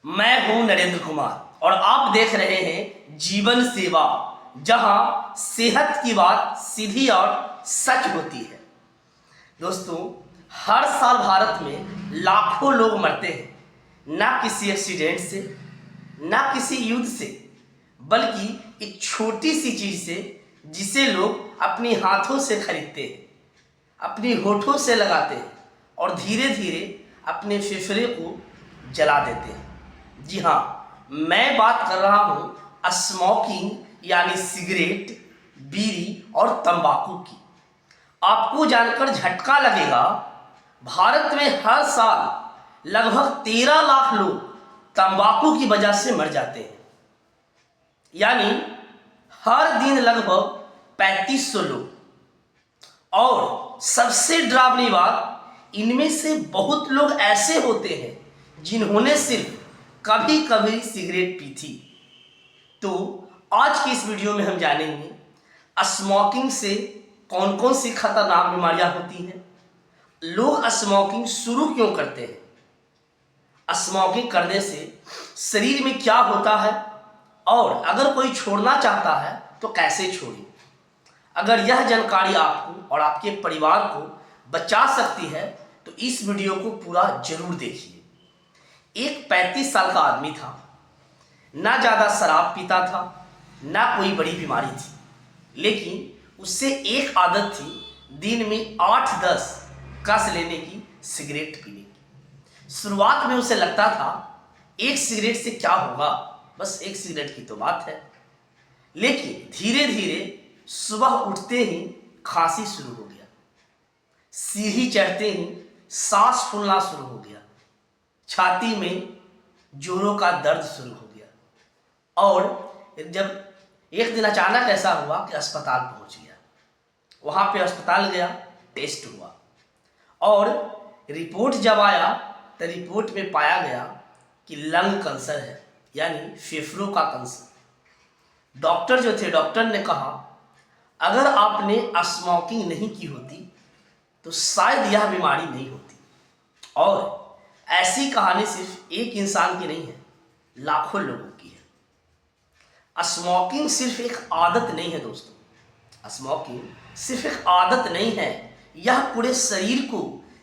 मैं हूं नरेंद्र कुमार और आप देख रहे हैं जीवन सेवा, जहां सेहत की बात सीधी और सच होती है। दोस्तों, हर साल भारत में लाखों लोग मरते हैं, ना किसी एक्सीडेंट से, ना किसी युद्ध से, बल्कि एक छोटी सी चीज से जिसे लोग अपने हाथों से खरीदते हैं, अपनी होठों से लगाते हैं और धीरे धीरे अपने फेफड़े को जला देते हैं। जी हाँ, मैं बात कर रहा हूँ स्मोकिंग यानी सिगरेट, बीड़ी और तंबाकू की। आपको जानकर झटका लगेगा, भारत में हर साल लगभग 13 लाख लोग तंबाकू की वजह से मर जाते हैं। यानी हर दिन लगभग 3500 लोग। और सबसे डरावनी बात, इनमें से बहुत लोग ऐसे होते हैं जिन्होंने सिर्फ कभी कभी सिगरेट पी थी। तो आज की इस वीडियो में हम जानेंगे स्मोकिंग से कौन कौन सी खतरनाक बीमारियां होती हैं, लोग स्मोकिंग शुरू क्यों करते हैं, स्मोकिंग करने से शरीर में क्या होता है, और अगर कोई छोड़ना चाहता है तो कैसे छोड़े। अगर यह जानकारी आपको और आपके परिवार को बचा सकती है तो इस वीडियो को पूरा जरूर देखिए। एक 35 साल का आदमी था, ना ज़्यादा शराब पीता था, ना कोई बड़ी बीमारी थी, लेकिन उससे एक आदत थी दिन में 8-10 कस लेने की, सिगरेट पीने की। शुरुआत में उसे लगता था एक सिगरेट से क्या होगा, बस एक सिगरेट की तो बात है। लेकिन धीरे धीरे सुबह उठते ही खांसी शुरू हो गया, सीढ़ी चढ़ते ही सांस फूलना शुरू हो गया, छाती में जोरों का दर्द शुरू हो गया। और जब एक दिन अचानक ऐसा हुआ कि अस्पताल पहुंच गया। वहां पे अस्पताल गया, टेस्ट हुआ और रिपोर्ट जब आया तो रिपोर्ट में पाया गया कि लंग कैंसर है, यानी फेफड़ों का कैंसर। डॉक्टर जो थे, डॉक्टर ने कहा अगर आपने स्मोकिंग नहीं की होती तो शायद यह बीमारी नहीं होती। और ऐसी कहानी सिर्फ एक इंसान की नहीं है, लाखों लोगों की है। स्मोकिंग सिर्फ एक आदत नहीं है दोस्तों, स्मोकिंग सिर्फ एक आदत नहीं है, यह पूरे शरीर को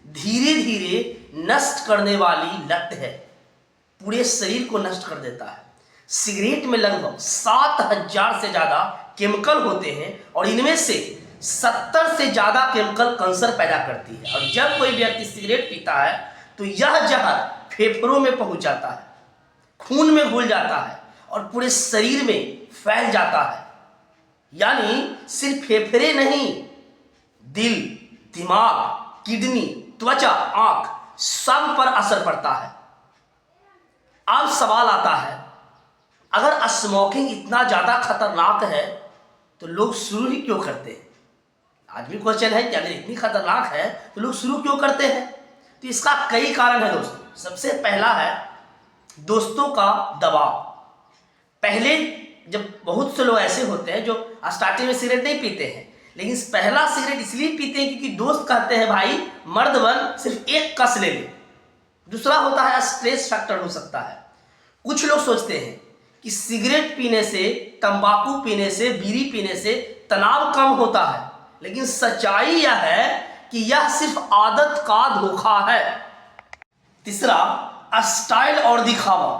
धीरे धीरे नष्ट करने वाली लत है। पूरे शरीर को नष्ट कर देता है। सिगरेट में लगभग 7000 से ज्यादा केमिकल होते हैं और इनमें से 70 से ज्यादा केमिकल कैंसर पैदा करती है। और जब कोई व्यक्ति सिगरेट पीता है तो यह जहर फेफड़ों में पहुंच जाता है, खून में घुल जाता है और पूरे शरीर में फैल जाता है। यानी सिर्फ फेफड़े नहीं, दिल, दिमाग, किडनी, त्वचा, आंख, सब पर असर पड़ता है। अब सवाल आता है, अगर स्मोकिंग इतना ज्यादा खतरनाक है तो लोग शुरू ही क्यों करते हैं? आज भी क्वेश्चन है कि अगर इतनी खतरनाक है तो लोग शुरू क्यों करते हैं? तो इसका कई कारण है दोस्तों। सबसे पहला है दोस्तों का दबाव। पहले जब बहुत से लोग ऐसे होते हैं जो स्टार्टिंग में सिगरेट नहीं पीते हैं, लेकिन पहला सिगरेट इसलिए पीते हैं क्योंकि दोस्त कहते हैं भाई मर्द बन, सिर्फ एक कस ले ले। दूसरा होता है स्ट्रेस फैक्टर हो सकता है। कुछ लोग सोचते हैं कि सिगरेट पीने से, तंबाकू पीने से, बीड़ी पीने से तनाव कम होता है, लेकिन सच्चाई यह है कि यह सिर्फ आदत का धोखा है। तीसरा, स्टाइल और दिखावा।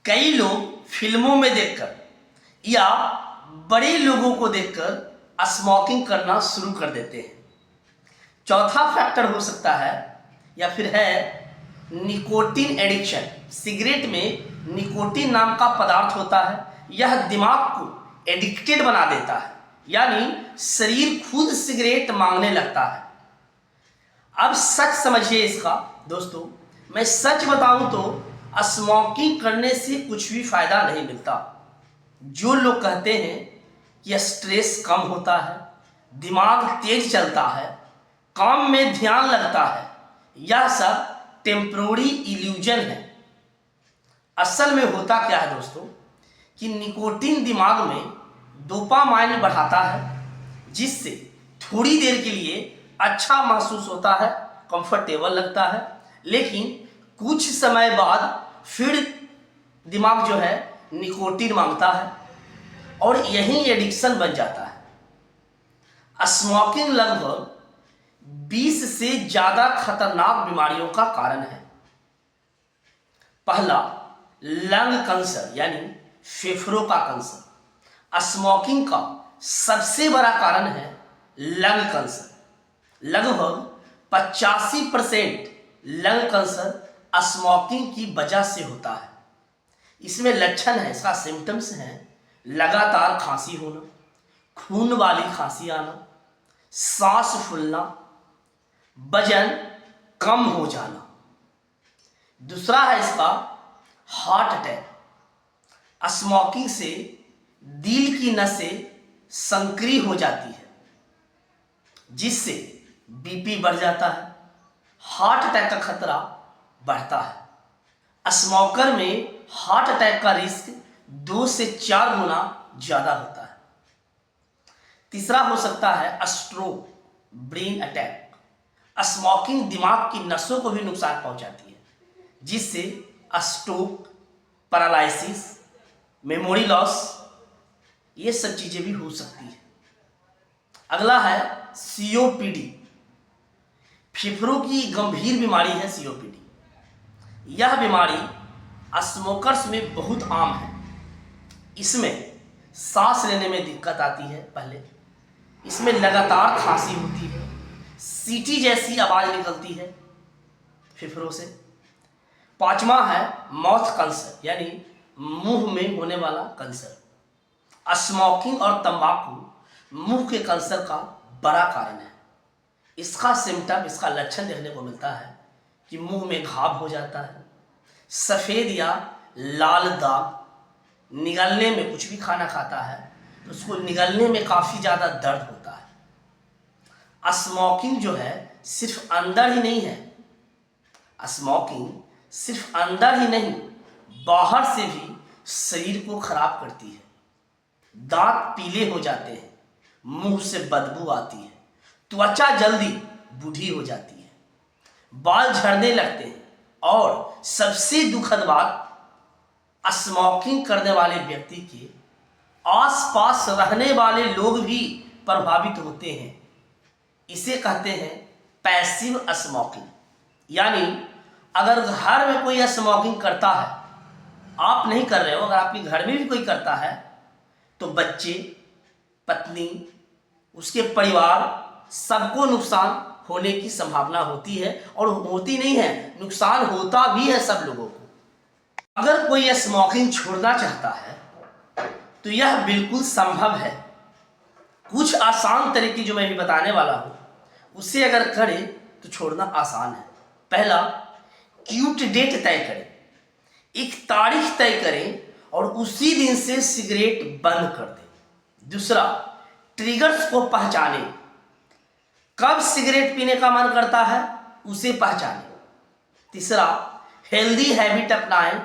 कई लोग फिल्मों में देखकर या बड़े लोगों को देखकर स्मोकिंग करना शुरू कर देते हैं। चौथा फैक्टर हो सकता है या फिर है निकोटीन एडिक्शन। सिगरेट में निकोटीन नाम का पदार्थ होता है, यह दिमाग को एडिक्टेड बना देता है, यानी शरीर खुद सिगरेट मांगने लगता है। अब सच समझिए इसका दोस्तों, मैं सच बताऊं तो स्मोकिंग करने से कुछ भी फायदा नहीं मिलता। जो लोग कहते हैं कि स्ट्रेस कम होता है, दिमाग तेज चलता है, काम में ध्यान लगता है, यह सब टेम्पररी इल्यूजन है। असल में होता क्या है दोस्तों कि निकोटीन दिमाग में डोपामाइन बढ़ाता है, जिससे थोड़ी देर के लिए अच्छा महसूस होता है, कंफर्टेबल लगता है, लेकिन कुछ समय बाद फिर दिमाग जो है निकोटीन मांगता है और यही एडिक्शन बन जाता है। स्मोकिंग लगभग 20 से ज़्यादा खतरनाक बीमारियों का कारण है। पहला, लंग कैंसर यानी फेफड़ों का कैंसर। स्मोकिंग का सबसे बड़ा कारण है लंग कैंसर। लगभग 85% लंग कैंसर स्मोकिंग की वजह से होता है। इसमें लक्षण है, इसका सिम्टम्स हैं लगातार खांसी होना, खून वाली खांसी आना, सांस फूलना, वजन कम हो जाना। दूसरा है इसका हार्ट अटैक। स्मोकिंग से दिल की नसें संकरी हो जाती है जिससे बीपी बढ़ जाता है, हार्ट अटैक का खतरा बढ़ता है। स्मोकर में हार्ट अटैक का रिस्क 2 से 4 गुना ज़्यादा होता है। तीसरा हो सकता है स्ट्रोक, ब्रेन अटैक। स्मोकिंग दिमाग की नसों को भी नुकसान पहुंचाती है जिससे स्ट्रोक, पैरालिसिस, मेमोरी लॉस, ये सब चीज़ें भी हो सकती है। अगला है COPD। फेफड़ों की गंभीर बीमारी है COPD। यह बीमारी स्मोकर्स में बहुत आम है। इसमें सांस लेने में दिक्कत आती है, पहले इसमें लगातार खांसी होती है, सीटी जैसी आवाज़ निकलती है फेफड़ों से। पांचवा है माउथ कैंसर यानी मुंह में होने वाला कैंसर। स्मोकिंग और तंबाकू मुंह के कैंसर का बड़ा कारण है। इसका सिम्टम, इसका लक्षण देखने को मिलता है कि मुंह में घाव हो जाता है, सफ़ेद या लाल दाग, निगलने में, कुछ भी खाना खाता है तो उसको निगलने में काफ़ी ज़्यादा दर्द होता है। स्मोकिंग जो है सिर्फ अंदर ही नहीं है, स्मोकिंग सिर्फ अंदर ही नहीं बाहर से भी शरीर को खराब करती है। दांत पीले हो जाते हैं, मुंह से बदबू आती है, त्वचा जल्दी बूढ़ी हो जाती है, बाल झड़ने लगते हैं और सबसे दुखद बात, स्मोकिंग करने वाले व्यक्ति के आसपास रहने वाले लोग भी प्रभावित होते हैं। इसे कहते हैं पैसिव स्मोकिंग। यानी अगर घर में कोई स्मोकिंग करता है, आप नहीं कर रहे हो, अगर आपके घर में भी कोई करता है तो बच्चे, पत्नी, उसके परिवार, सबको नुकसान होने की संभावना होती है। और होती नहीं है, नुकसान होता भी है सब लोगों को। अगर कोई स्मोकिंग छोड़ना चाहता है तो यह बिल्कुल संभव है। कुछ आसान तरीके जो मैं भी बताने वाला हूँ उससे अगर करें तो छोड़ना आसान है। पहला, क्यूट डेट तय करें, एक तारीख तय करें और उसी दिन से सिगरेट बंद कर दें। दूसरा, ट्रिगर्स को पहचानें, कब सिगरेट पीने का मन करता है उसे पहचानें। तीसरा, हेल्दी हैबिट अपनाएं,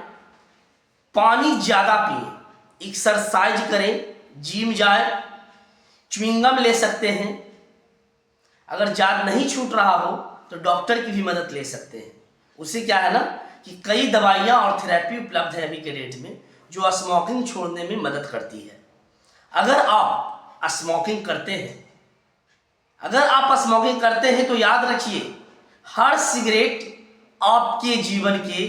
पानी ज़्यादा पिएं, एक्सरसाइज करें, जिम जाएं, च्युइंगम ले सकते हैं। अगर जान नहीं छूट रहा हो तो डॉक्टर की भी मदद ले सकते हैं। उससे क्या है ना कि कई दवाइयाँ और थेरेपी उपलब्ध है अभी के डेट में जो स्मोकिंग छोड़ने में मदद करती है। अगर आप स्मोकिंग करते हैं तो याद रखिए, हर सिगरेट आपके जीवन के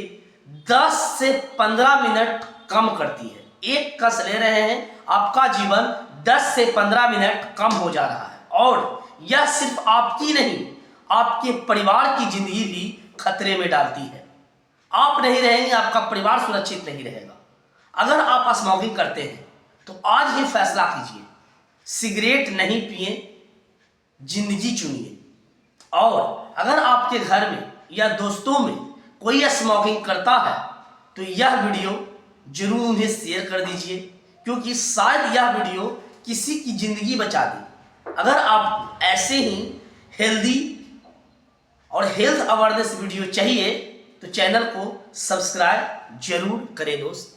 10 से 15 मिनट कम करती है। एक कस ले रहे हैं, आपका जीवन 10 से 15 मिनट कम हो जा रहा है। और यह सिर्फ आपकी नहीं, आपके परिवार की जिंदगी भी खतरे में डालती है। आप नहीं रहेंगे, आपका परिवार सुरक्षित नहीं रहेगा। अगर आप स्मोकिंग करते हैं तो आज ही फैसला कीजिए, सिगरेट नहीं पिए, जिंदगी चुनिए। और अगर आपके घर में या दोस्तों में कोई स्मोकिंग करता है तो यह वीडियो जरूर उन्हें शेयर कर दीजिए, क्योंकि शायद यह वीडियो किसी की ज़िंदगी बचा दे। अगर आप ऐसे ही हेल्दी और हेल्थ अवेयरनेस वीडियो चाहिए तो चैनल को सब्सक्राइब जरूर करें दोस्त।